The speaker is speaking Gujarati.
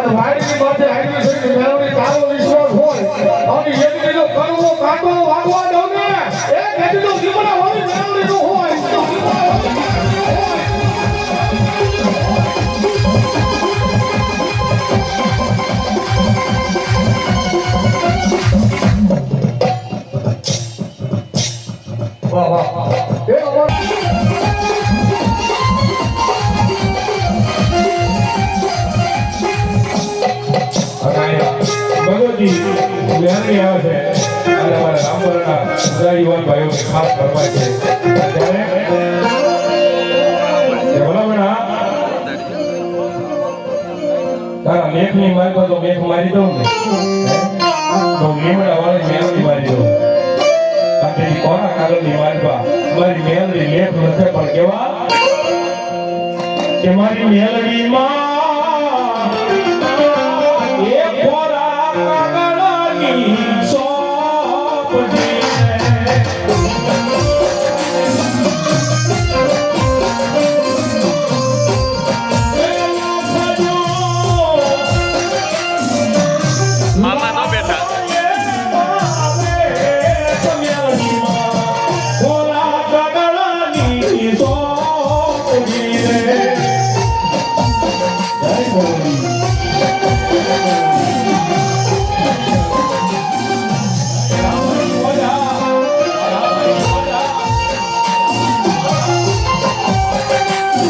વાડીની માથે આવી છે મેળવણી તારો વિશ્વાસ હોય અને એક દીનો કરવો કાંટો વાગવા દઉં ને એક દીનો જીવન હોય મેળવણી નો હોય વાહ વાહ એ અમાર ભગવતી વ્યારી આવે છે અને અમારા રામપરના ઉદારીવાન ભાઈઓ ખાસ ફરમાય છે ભલામણા તારા મેઘની મારી તો મેઘ મારી દઉં ને તો લીમડા વાળી મેળવી મારી દઉં બાકી કોના કાગળની મારી મારી મેળવી મેઘ નથી પણ કેવા કે મારી મેળવીમાં